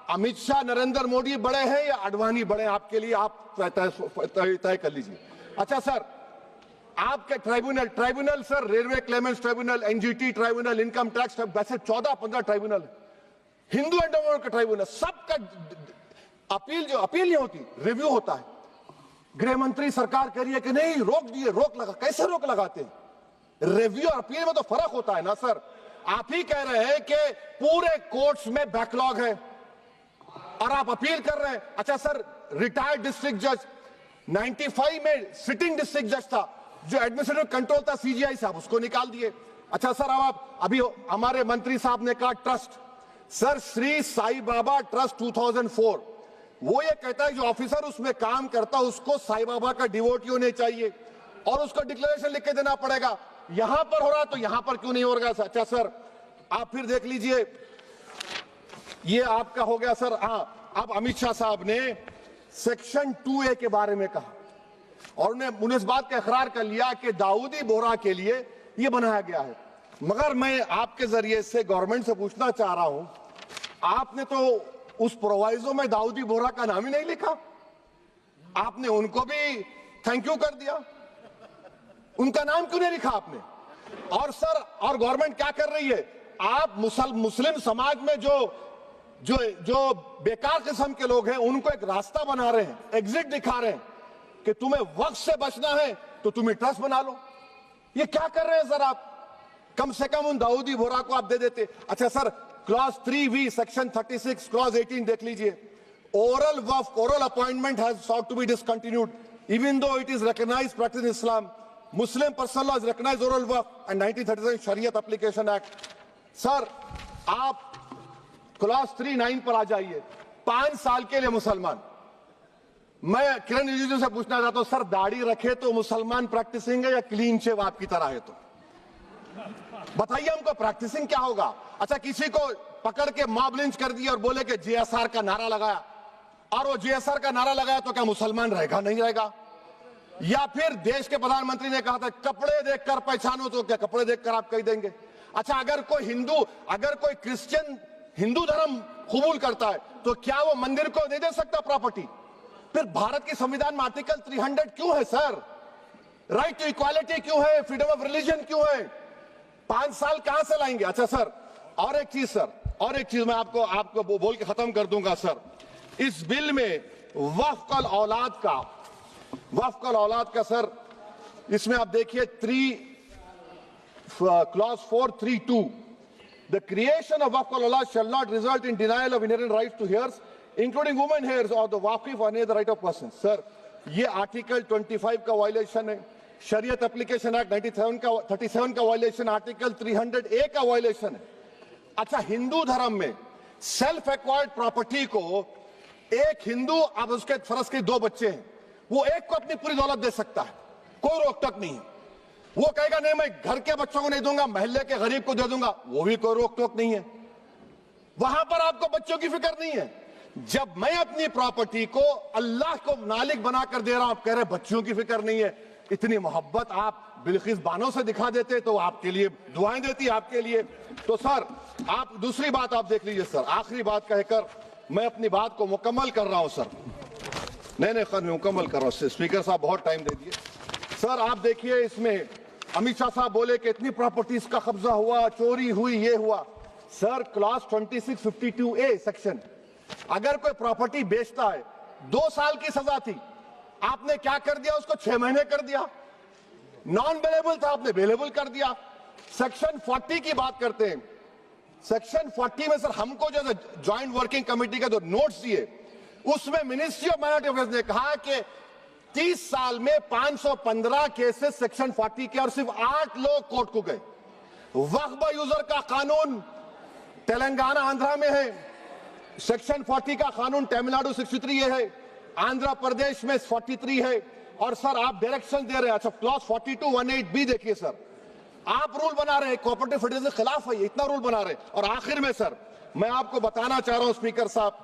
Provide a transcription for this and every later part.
अमित शाह नरेंद्र मोदी बड़े हैं या आडवाणी बड़े हैं आपके लिए, आप तय कर लीजिए। अच्छा सर, आपके tribunal sir, railway Clements tribunal, NGT tribunal, income tax, वैसे 14-15 ट्राइब्यूनल, हिंदू एंडोमेंट का ट्राइब्यूनल, सबका अपील नहीं होती, रिव्यू होता है। गृह मंत्री सरकार कह रही है कि नहीं रोक दिए, रोक लगा, कैसे रोक लगाते हैं? रिव्यू और अपील में तो फर्क होता है ना सर। आप ही कह रहे हैं कि पूरे कोर्ट्स में बैकलॉग है और आप अपील कर रहे हैं। अच्छा सर, रिटायर्ड डिस्ट्रिक्ट जज 95 में सिटिंग डिस्ट्रिक्ट जज था, जो एडमिनिस्ट्रेटिव कंट्रोल था सीजीआई साहब, उसको निकाल दिए। अच्छा सर, अब आप अभी हमारे मंत्री साहब ने कहा trust, sir Shri Sai Baba trust 2004, वो ये कहता है जो ऑफिसर उसमें काम करता है उसको साई बाबा का डिवोटी होने चाहिए और उसको डिक्लेरेशन लिख के देना पड़ेगा। यहां पर हो रहा तो यहां पर क्यों नहीं हो रहा? अच्छा सर, आप फिर देख लीजिए, ये आपका हो गया सर। हाँ, अब अमित शाह साहब ने सेक्शन 2A के बारे में कहा और उन्होंने इस बात का इकरार कर लिया कि दाऊदी बोहरा के लिए यह बनाया गया है। मगर मैं आपके जरिए से गवर्नमेंट से पूछना चाह रहा हूं, आपने तो उस प्रोवाइजो में दाऊदी बोहरा का नाम ही नहीं लिखा, आपने उनको भी थैंक यू कर दिया, उनका नाम क्यों नहीं लिखा आपने? और सर, और गवर्नमेंट क्या कर रही है, आप मुस्लिम समाज में जो बेकार किस्म के लोग हैं उनको एक रास्ता बना रहे हैं, एग्जिट दिखा रहे हैं कि तुम्हें वक्त से बचना है तो तुम्हें ट्रस्ट बना लो। ये क्या कर रहे हैं सर आप? कम से कम उन दाऊदी बोहरा को आप दे देते। अच्छा sir, clause 3V section 36 clause 18 देख लीजिए, oral Waqf, oral appointment has sought to be discontinued even though it is recognized practice in Islam. Muslim personal law is recognized oral waqf and 1937 Shariat Application Act. Sir आप clause 39 पर आ जाइए, 5 साल के लिए मुसलमान। मैं किरण रिजिजू से पूछना चाहता हूं, सर दाढ़ी रखे तो मुसलमान प्रैक्टिसिंग है या क्लीन शेव आपकी तरह है? तो बताइए हमको, प्रैक्टिसिंग क्या होगा? अच्छा, किसी को पकड़ के मॉब लिंच कर दिया और बोले कि जीएसआर का नारा लगाया, और वो जीएसआर का नारा लगाया तो क्या मुसलमान रहेगा? नहीं रहेगा। या फिर देश के प्रधानमंत्री ने कहा था कपड़े देखकर पहचानो, तो क्या कपड़े देखकर आप कह देंगे? अच्छा, अगर कोई क्रिश्चियन हिंदू धर्म कबूल करता है तो क्या वो मंदिर को नहीं दे सकता प्रॉपर्टी? फिर भारत के संविधान में आर्टिकल 300 क्यों है सर? राइट टू इक्वालिटी क्यों है? फ्रीडम ऑफ रिलीजन क्यों है? 5 साल कहां से लाएंगे? अच्छा सर, और एक चीज सर, और एक चीज मैं आपको बोल के खत्म कर दूंगा सर। इस बिल में वक्फ औलाद का सर, इसमें आप देखिए clause 432, the creation of waqf al-awlad shall not result in denial of inherent rights to heirs, including women heirs or the waqif or any other right of person. Sir, ये article 25 का violation है, शरीयत application act 37 का violation, article 300A का violation है। अच्छा, हिंदू धर्म में सेल्फ एक्वायर्ड प्रॉपर्टी को एक हिंदू, अब उसके फर्ज के 2 बच्चे हैं, वो एक को अपनी पूरी दौलत दे सकता है, कोई रोक टोक नहीं है। वो कहेगा नहीं मैं घर के बच्चों को नहीं दूंगा, मोहल्ले के गरीब को दे दूंगा, वो भी कोई रोक टोक नहीं है। वहां पर आपको बच्चों की फिक्र नहीं है। जब मैं अपनी प्रॉपर्टी को अल्लाह को मालिक बनाकर दे रहा हूं, आप कह रहे बच्चों की फिक्र नहीं है। इतनी मोहब्बत आप बिल्किस बानो से दिखा देते तो आपके लिए दुआएं देती आपके लिए। तो सर, आप दूसरी बात आप देख लीजिए सर, आखिरी बात कहकर मैं अपनी बात को मुकम्मल कर रहा हूं सर। नहीं खैर, मैं मुकम्मल कर रहा हूं। स्पीकर साहब बहुत टाइम दे दिए सर। आप देखिए, इसमें अमित शाह साहब बोले कि इतनी प्रॉपर्टीज का कब्जा हुआ, चोरी हुई, ये हुआ। सर, क्लॉज 2652A सेक्शन, अगर कोई प्रॉपर्टी बेचता है 2 साल की सजा थी, आपने क्या कर दिया? उसको 6 महीने कर दिया। नॉन बेलेबल था, आपने बेलेबल कर दिया। सेक्शन 40 की बात करते हैं। सेक्शन 40 में सर हमको जो ज्वाइंट वर्किंग कमेटी का जो नोट्स दिए, उसमें मिनिस्ट्री ऑफ माइनॉरिटी अफेयर्स ने कहा कि 30 साल में 515 केसेस सेक्शन 40 के और सिर्फ 8 लोग कोर्ट को गए। वक्फ यूजर का कानून तेलंगाना आंध्रा में है, सेक्शन 40 का कानून तमिलनाडु 63 है, आंध्र प्रदेश में 43 है। और सर आप डायरेक्शन दे रहे हैं। अच्छा, क्लॉज 4218B देखिए सर, आप रूल बना रहे हैं, कोऑपरेटिव फेडरलिज्म के खिलाफ है, इतना रूल बना रहे हैं। और आखिर में सर मैं आपको बताना चाह रहा हूं स्पीकर साहब,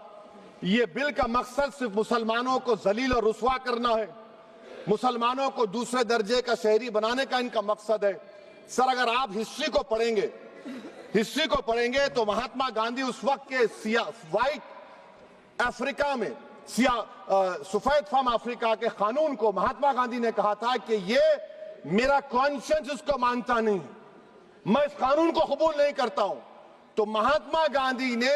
ये बिल का मकसद सिर्फ मुसलमानों को जलील और रुस्वा करना है, मुसलमानों को दूसरे दर्जे का शहरी बनाने का इनका मकसद है। सर अगर आप हिस्ट्री को पढ़ेंगे तो महात्मा गांधी उस वक्त के व्हाइट अफ्रीका में सफेद फार्म अफ्रीका के कानून को महात्मा गांधी ने कहा था कि ये मेरा कॉन्शियंस इसको मानता नहीं, मैं इस कानून को कबूल नहीं करता हूं। तो महात्मा गांधी ने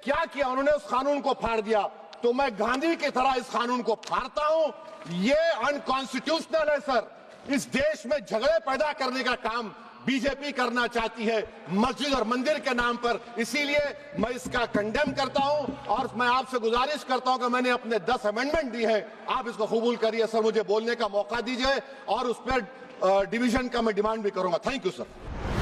क्या किया, उन्होंने उस कानून को फाड़ दिया। तो मैं गांधी की तरह इस कानून को फाड़ता हूं। ये अनकॉन्स्टिट्यूशनल है सर। इस देश में झगड़े पैदा करने का काम बीजेपी करना चाहती है मस्जिद और मंदिर के नाम पर, इसीलिए मैं इसका कंडेम करता हूं और मैं आपसे गुजारिश करता हूं कि मैंने अपने 10 अमेंडमेंट दी हैं, आप इसको कबूल करिए सर, मुझे बोलने का मौका दीजिए और उस पर डिवीजन का मैं डिमांड भी करूंगा। Thank you sir.